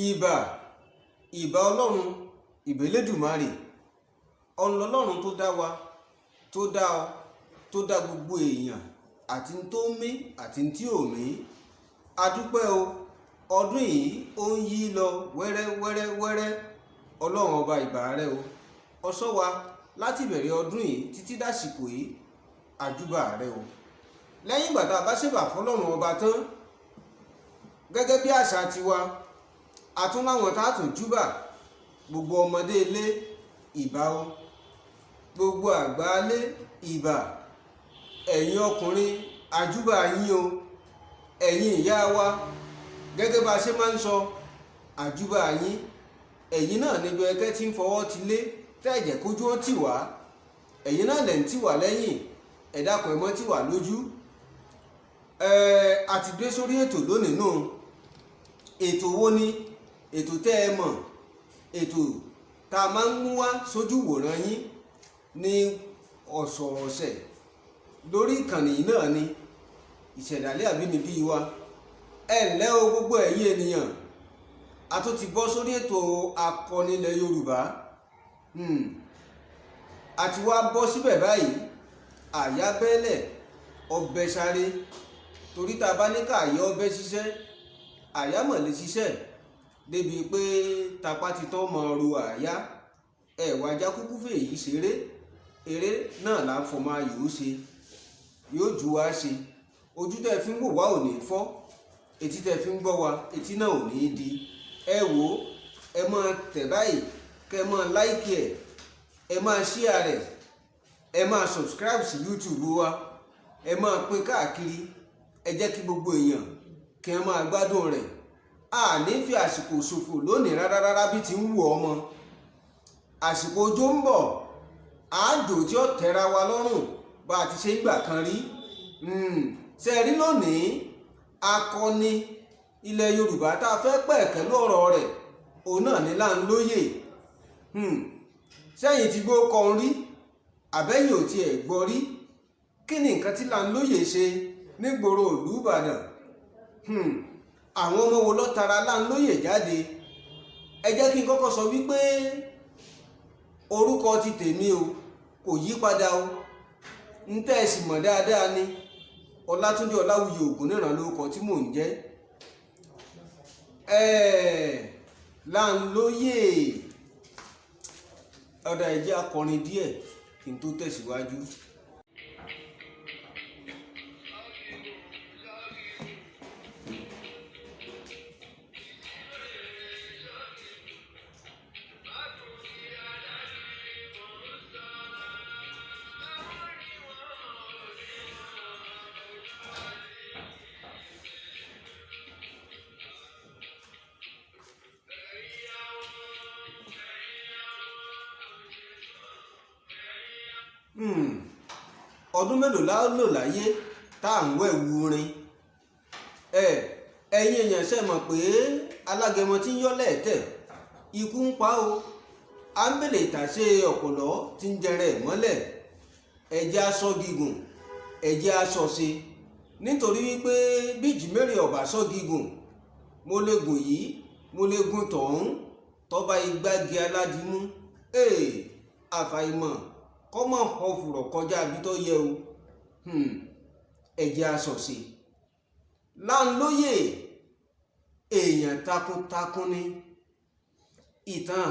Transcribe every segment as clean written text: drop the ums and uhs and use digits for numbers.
ìbà ìbà ọlọ́run ìbà Elédùmarè ọlọ́run tó dá wa tó dá ọ tó dá gbogbo èèyàn àti tó mí àti tí ò mí. adúpẹ́ o, ọdún yìí ó ń yí lọ wẹ́rẹ́wẹ́rẹ́wẹ́rẹ́. ọlọ́run ọba ìbà rẹ o, ó ṣọ́ wa láti bẹ̀rẹ̀ ọdún yìí títí dàsìkò yìí, àjúbà rẹ o. lẹ́yìn ìgbà tá a bá ṣèbà fọlọ́run ọba tán, gẹ́gẹ́ bí àṣà tiwa, a tún láwọn tá a tún júbà. gbogbo ọmọdé ilé ìbà o, gbogbo àgbà ilé ìbà. ẹ̀yin ọkùnrin àjúbà yín o, ẹ̀yin ìyá wa gẹ́gẹ́ bá a ṣe máa ń sọ àjúbà yín. ẹ̀yin náà níbi ẹgẹ́ tí ń fọwọ́ ti lé tẹ́ẹ̀jẹ̀ kójú ó tì wá. ẹ̀yin náà lẹ̀ ń tì wá lẹ́yìn, ẹ dákun ẹ mọ́ tì wá lójú. a ti dé sórí ètò lónìí náà. ètò wo ni? ètò tẹ́ ẹ mọ̀, ètò tá a máa ń mú wá sójú wòran yín ní ọ̀sọ̀ọ̀sẹ̀ lórí ìkànnì náà ni ìṣẹ̀dálẹ̀ àbínibí wa. ẹ ǹlẹ́ o gbogbo ẹ̀yin ènìyàn, a tún ti bọ́ sórí ètò akọni ilẹ̀ Yorùbá. a ti wá bọ́ síbẹ̀ báyìí, àyà bẹ́lẹ̀ ọbẹ̀ sáré. torí tá a bá ní káàyè ọbẹ̀ ṣiṣẹ́, àyà mọ̀ lè ṣiṣẹ́ débi pé tapá ti tán mọ ru àyà. ẹ̀wà ajá kúkú fèyí ṣeré, eré náà là ń fọmọ ayò ṣe, yóò ju wá ṣe. ojú tẹ́ fi ń wò wá ò ní fọ́, etí tẹ́ fi ń gbọ́ wa etí náà ò ní di. ẹ wò ó, ẹ máa tẹ̀ báyìí, kẹ́ ẹ máa láìkì ẹ̀, ẹ máa ṣíà rẹ̀, ẹ máa subscribe sí YouTube wa, ẹ máa pín káàkiri. ẹ jẹ́ kí gbogbo èèyàn kí ẹ máa gbádùn rẹ̀. a ní fi àsìkò ṣòfò lónìí rárá bí ti ń wù ọmọ. àsìkò ọjọ́ ń bọ̀, àjò tí ó tẹ́ra wa lọ́rùn bá a ti ṣe ń gbà kan rí. ṣe rí lónìí akọni ilẹ̀ Yorùbá tá a fẹ́ pẹ̀kẹ́ lọ́rọ̀ rẹ̀, òun náà ní Lánlóyè. sẹ́yìn tí gbó kan rí àbẹ́yìn ò tiẹ̀ gbọ́ rí. kí ni nǹkan tí Lánlóyè ṣe nígboro ìlú Ìbàdàn? àwọn ọmọ wo ló tara Lánlóyè jáde? ẹ jẹ́ kí n kọ́kọ́ sọ wípé orúkọ ti tèmi o kò yí padà o, ń tẹ́ ẹ sì mọ̀ dáadáa ni Ọlátúndé Láwuyì Ògúnníran lórúkọ tí mò ń jẹ́. Lánlóyè ọ̀dà ẹ jẹ́ akọrin díẹ̀ kí n tó tẹ̀síwájú. ọdún mélòó la lò láyé tá à ń wẹ̀wù rin? ẹ̀yin èèyàn ṣe mọ̀ pé alágẹmọ tí ń yọ́ lẹ́ẹ̀tẹ̀ ikú ń pa o. à ń bèlè ìtàṣe ọ̀pọ̀lọ́ tí ń jẹrẹ mọ́lẹ̀. ẹ̀jẹ̀ aṣọ gígùn, ẹ̀jẹ̀ aṣọ ṣe. nítorí wípé bíjì mẹ́rin ọ̀bà aṣọ gígùn, mo lè gùn yìí mo lè gùn tọ̀hún, tọ́ba igbági aládìmú. àfàìmọ̀ kọ́mọ̀ ọ̀fùrọ̀ kọjá bí tó yẹ o. ẹ̀jẹ̀ aṣọ̀ṣe. Lánlóyè èèyàn takuntakun ni. ìtàn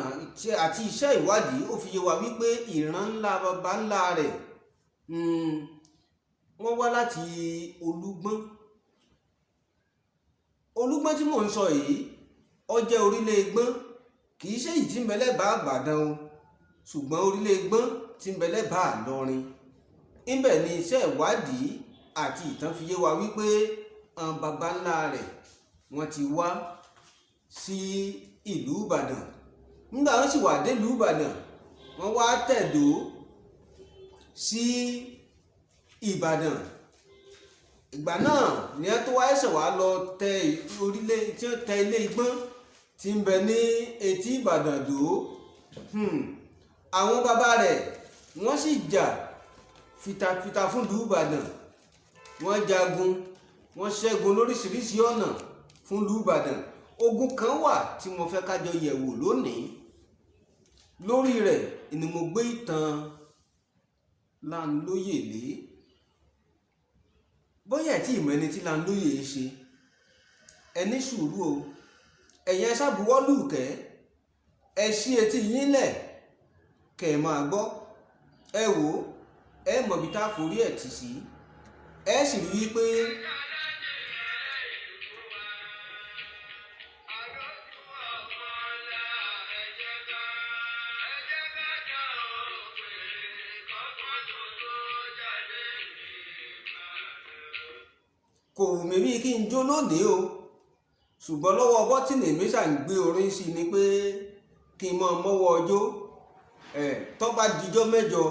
àti iṣẹ́ ìwádìí ó fi yé wa wípé ìran ńlá baba ńlá rẹ̀ wọ́n wá láti Olúgbọ́n. Olúgbọ́n tí mò ń sọ yìí ó jẹ́ orílẹ̀ Ẹgbọ́n, kì í ṣe èyí tí ń bẹ lẹ́bàá Ìbàdàn o, ṣùgbọ́n orílẹ̀ Ẹgbọ́n tí ń bẹ lẹ́bàá Ìlọrin. níbẹ̀ ni iṣẹ́ ìwádìí àti ìtàn fi yé wa wípé àwọn baba ńlá rẹ̀ wọ́n ti wá sí ìlú Ìbàdàn. nígbà wọ́n sì wà délùú Ìbàdàn, wọ́n wá tẹ̀dó sí Ìbàdàn. ìgbà náà ni ẹ tó wá ẹsẹ̀ wá lọ tẹ orílẹ̀ tí wọ́n tẹ ilé Igbọ́n tí ń bẹ ní etí Ìbàdàn dó. àwọn baba rẹ̀ wọ́n sì jà fitafita fún ìlú Ìbàdàn. wọ́n jagun, wọ́n ṣẹ́gun lóríṣiríṣi ọ̀nà fún ìlú Ìbàdàn. ogun kan wà tí mo fẹ́ ká jọ yẹ̀wò lónìí. Lórí rẹ̀ ni mo gbé ìtàn Lánlóyè lé. Bóyá tí ìmọ̀ ẹni tí Lánlóyè ṣe, ẹ ní sùúrù o, ẹ̀yin ẹ ṣàbùwọ́lù kẹ́, ẹ ṣí etí yín lẹ̀ kẹ́ ẹ máa gbọ́. Ẹ wò ó, ẹ mọ̀ bí tá a forí ẹ̀ tì sí, ẹ sì rí i pé kò wù mí bí kí n jó lónìí o, ṣùgbọ́n lọ́wọ́ bọ́tìnì mi ṣà ń gbé orin sí ni pé kí n mọ́ mọ́wọ́ ọjọ́. Tó bá dijọ́ mẹ́jọ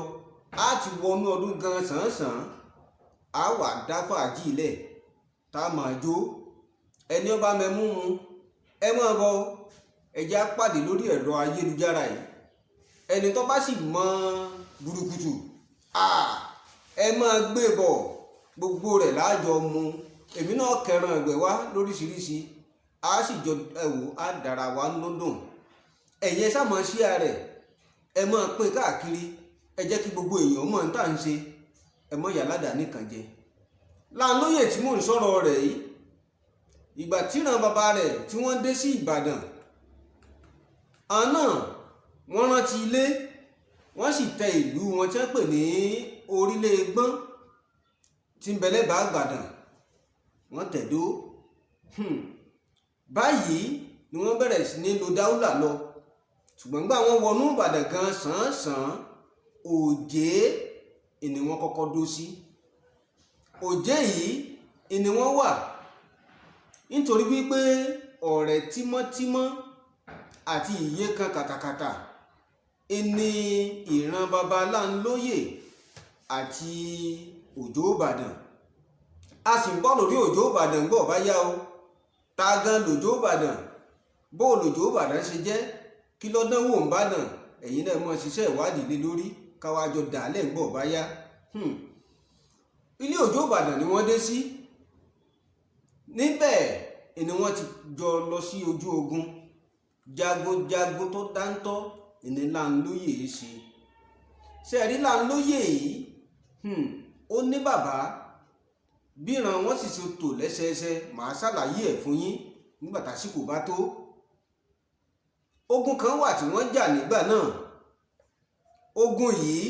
á ti wọnú ọdún gan sàn-án, á wà dá fàájì ilẹ̀ tá a máa jó. Ẹni ó bá mẹ́mú mu ẹ máa bọ, ẹjẹ́ á pàdé lórí ẹ̀rọ ayélujára yìí. Ẹni tó bá sì mọ burúkutu ẹ máa gbé bọ̀, gbogbo rẹ̀ láàjọ mu. Èmi náà kẹran ẹ̀gbẹ́ wá lóríṣiríṣi, a sì jọ ẹ̀wò á dára wa lódùn. Ẹ̀yin ẹ sáàmọ̀ sí ààrẹ, ẹ máa pín káàkiri, ẹ jẹ́ kí gbogbo èèyàn mọ̀ tá à ń ṣe, ẹ mọ̀ yàládà nìkan jẹ. Lánlóyè tí mò ń sọ̀rọ̀ rẹ̀ yìí, ìgbà tíran bàbá rẹ̀ tí wọ́n dé sí Ìbàdàn, àná wọ́n rántí ilé, wọ́n sì tẹ ìlú wọn tí wọ́n pè ní Orílẹ̀ Ẹgbọ́n tí ń bẹ lẹ́bàá Ìbàdàn, wọ́n tẹ̀dó. Báyìí ni wọ́n bẹ̀rẹ̀ sí ní lo dáúlà lọ, ṣùgbọ́n nígbà wọ́n wọnú Ìbàdàn gan sàn-án, Òjé ni wọ́n kọ́kọ́ dó sí. Òjé yìí ni wọ́n wà nítorí wípé ọ̀rẹ́ tímọ́tímọ́ àti ìyè kan kàtàkàtà ni ìran baba Lánlóyè àti Òjó Ìbàdàn. A sì ń bọ́ lórí Òjó Ìbàdàn gbọ́ bá yá o. Ta gan lòjó Ìbàdàn, bó lòjó Ìbàdàn ṣe jẹ́, kí lọ́dán wò ń bàdàn, ẹ̀yin náà mọ̀ ṣiṣẹ́ ìwádìí lé lórí káwájọ dàálẹ̀ ń gbọ́ bá yá. Ilé Òjó Ìbàdàn ni wọ́n dé sí. Níbẹ̀ ni wọ́n ti jọ lọ sí ojú ogun. Jagunjagun tó dáńtọ́ ni Lánlóyè ṣe. Ṣé ẹ rí Lánlóyè yìí? Ó ní bàbá, bíran wọn sì ṣe tò lẹ́sẹẹsẹ, màá ṣàlàyé ẹ̀ fún yín nígbà tásìkò bá tó. Ogun kan wà tí wọ́n jà nígbà náà. Ogun yìí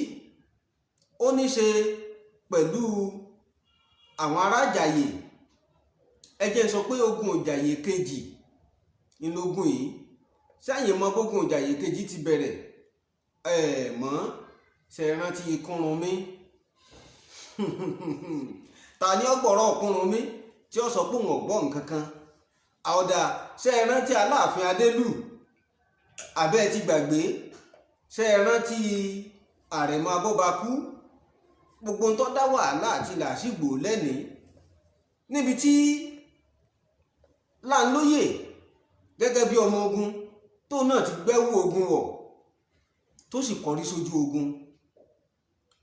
ó ní ṣe pẹ̀lú àwọn ará Ìjàyè. Ẹ jẹ́ n sọ pé ogun Ìjàyè kejì nínú ogun yìí. Ṣẹ́yìn mọ bógun Ìjàyè kejì ti bẹ̀rẹ̀? Mọ́ ṣe rántí Kúrúnmí. Ta ni ọgbọ̀rọ̀ Kúrúnmí tí ó sọ pé òun ọ̀gbọ́n nǹkan kan? Àwọ̀dà ṣe rántí Aláàfin Adélù? Àbẹ́ ti gbàgbé? Ṣe rántí Àrẹ̀mọ Abọ́bakú? Gbogbo ń tó dá wàhálà àti làásìgbò lẹ́nìí, níbi tí Lánlóyè gẹ́gẹ́ bí ọmọ ogun tó náà ti gbẹ́wò ogun wọ̀, tó sì kọrí sójú ogun.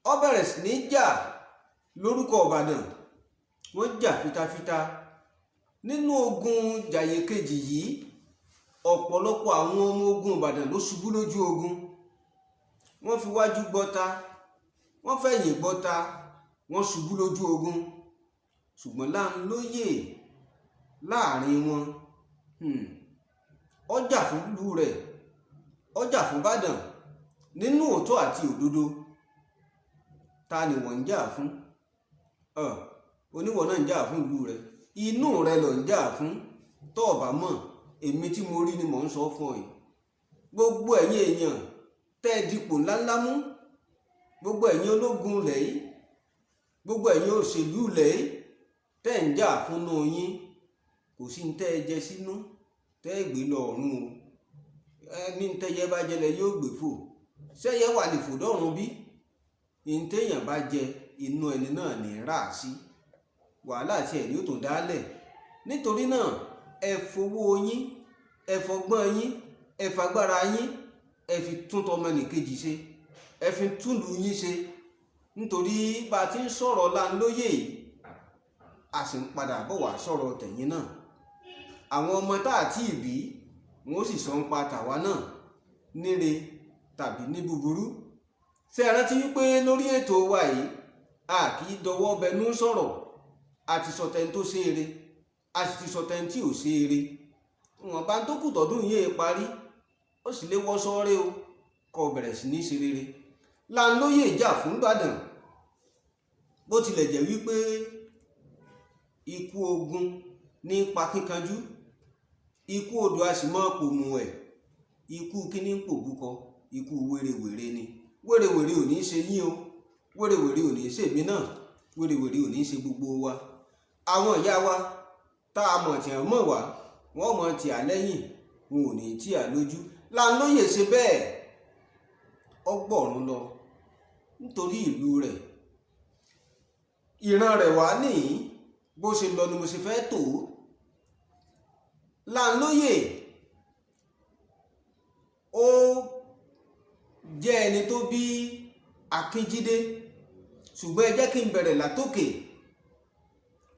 Ó bẹ̀rẹ̀ sí ní jà lórúkọ Ìbàdàn, wọ́n jà fitafita. Nínú ogun Ìjàyè kejì yìí, ọ̀pọ̀lọpọ̀ àwọn ọmọ ogun Ìbàdàn ló ṣubú lójú ogun. Wọ́n fi wájú gbọ́ta, wọ́n fẹ̀yìn gbọ́ta, wọ́n ṣubú lójú ogun. Ṣùgbọ́n Lánlóyè láàrin wọn, ó jà fún ìlú rẹ̀, ó jà fún Ìbàdàn nínú òótọ́ àti òdodo. Ta ni wọ́n ń jà fún? Oníwọ̀ náà ń jà fún ìlú rẹ̀, inú rẹ̀ ló ń jà fún. Tó o bá mọ̀, èmi tí mo rí ni mò ń sọ fún ọ yìí. Gbogbo ẹ̀yin èèyàn tẹ́ ẹ dipò ńláńlá mú, gbogbo ẹ̀yin ológun ilẹ̀ yìí, gbogbo ẹ̀yin òṣèlú ilẹ̀ yìí tẹ́ ẹ ń jà fúnnú yín, kò sí ní tẹ́ ẹ jẹ sínú tẹ́ ẹ gbé lọ ọ̀run o. Ẹni tẹ́yẹ bá jẹlẹ yóò gbé fò. Ṣẹ́yẹ wà lè fò dọ́run bí? Ní téèyàn bá jẹ, inú ẹni náà ní rà sí. Wàhálà tí ẹ̀ ní ó tó dálẹ̀. Nítorí náà, ẹ fowó yín, ẹ fọgbọ́n yín, ẹ fagbára yín, ẹ fi tún tọmọnìkejì ṣe, ẹ fi túlù yín ṣe. Nítorí bá a ti ń sọ̀rọ̀ Lánlóyè yìí, a sì ń padà bọ̀ wá sọ̀rọ̀ tẹ̀yìn náà. àwọn ọmọ tá àti ìbí wọn ó sì sọ ń pa tàwa náà níre tàbí ní búburú. ṣé ẹ rántí wípé lórí ètò wa yìí a kì í dọwọ́ bẹnu sọ̀rọ̀, a ti sọ tẹni tó ṣe eré, a sì ti sọ tẹni tí ò ṣe eré. wọn bá ń tó kù tọdún yìí parí, ó sì lè wọ́ sọ́ọ́rẹ́ o kó bẹ̀rẹ̀ sí ní ṣe rere. Lánlóyè jà fún Ìbàdàn, bó tilẹ̀ jẹ́ wípé ikú ogun ní pa Akíkanjú, ikú odò a sì mọ́ pòmù ẹ̀, ikú kíní ń pòbúkọ, ikú wèrèwèrè ni. wèrèwèrè ò ní ṣe yín o, wèrèwèrè ò ní ṣe mí náà, wèrèwèrè ò ní ṣe gbogbo wa. àwọn ìyá wa tá a mọ̀ tí wọ́n mọ̀ wá, wọ́n mọ̀ tí a lẹ́yìn, wọn ò ní tí a lójú. Lánlóyè ṣe bẹ́ẹ̀ ọgbọ̀rún lọ nítorí ìlú rẹ̀. ìran rẹ̀ wá ní bó ṣe lọ ni mo ṣe fẹ́ tò ó. Lánlóyè ó jẹ́ ẹni tó bí Akínjídé, ṣùgbọ́n ẹ jẹ́ kí n bẹ̀rẹ̀ látòkè.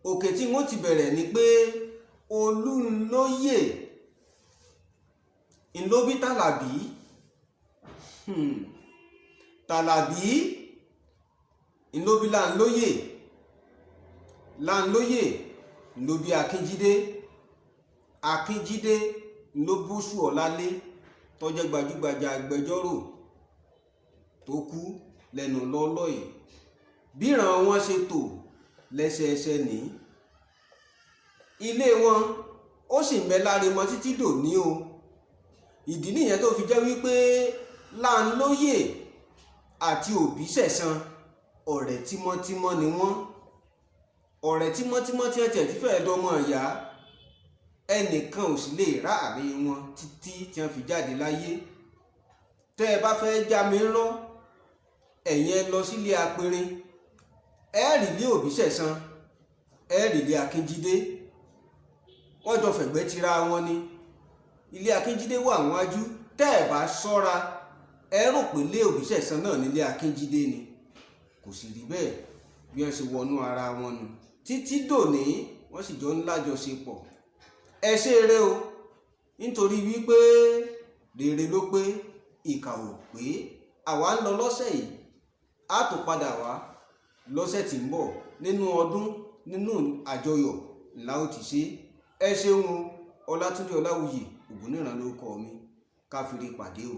òkè tí wọ́n ti bẹ̀rẹ̀ ni pé Olúnlóyè ńlóbí Tàlàbí, Tàlàbí ńlóbí Lánlóyè, Lánlóyè ńlóbí Akínjídé, Akínjídé ńlóbóṣù Ọlálé tó jẹ́ gbajúgbajà agbẹjọ́rò tó kú lẹ́nu lọ́ọ́lọ́ yìí. bíran wọn ṣe tò lẹ́sẹẹsẹ ní ilé wọn, ó sì ń bẹ láre mọ́ títí dòní o. ìdí nìyẹn tó fi jẹ́ wípé Lánlóyè àti Òbísẹ̀san ọ̀rẹ́ tímọ́tímọ́ ni wọ́n. ọ̀rẹ́ tímọ́tímọ́ tí wọ́n ti fẹ́ẹ́ dọ́mọ ìyá, ẹnìkan ò sì lè ráàrin wọn títí tí wọ́n fi jáde láyé. tẹ́ ẹ bá fẹ́ já mi rán, ẹ̀yin ẹ lọ sílé Apẹ̀rin, ẹ rí ilé Òbísẹ̀san, ẹ rí ilé Akínjídé, wọ́n jọ fẹ̀gbẹ́ tira wọn ni. ilé Akínjídé wà níwájú, tẹ́ ẹ bá ṣọ́ra ẹ rò pé ilé Òbísẹ̀san náà nílé Akínjídé ni. kò sì rí bẹ́ẹ̀, bí wọ́n ṣe wọnú ara wọn nù títí dòní, wọ́n sì jọ ń lájọṣepọ̀. ẹ ṣe eré o, nítorí wípé rere ló pé ìkà ò pé. àwa ń lọ lọ́sẹ̀ yìí, a tó padà wá lọ́sẹ̀ tí ń bọ̀ nínú ọdún, nínú àjọyọ̀ ńlá ó ti ṣe. ẹ ṣeun o. Ọlátúndé Láwuyì Ògúnníran lórúkọ mi. ká fi rí pàdé o.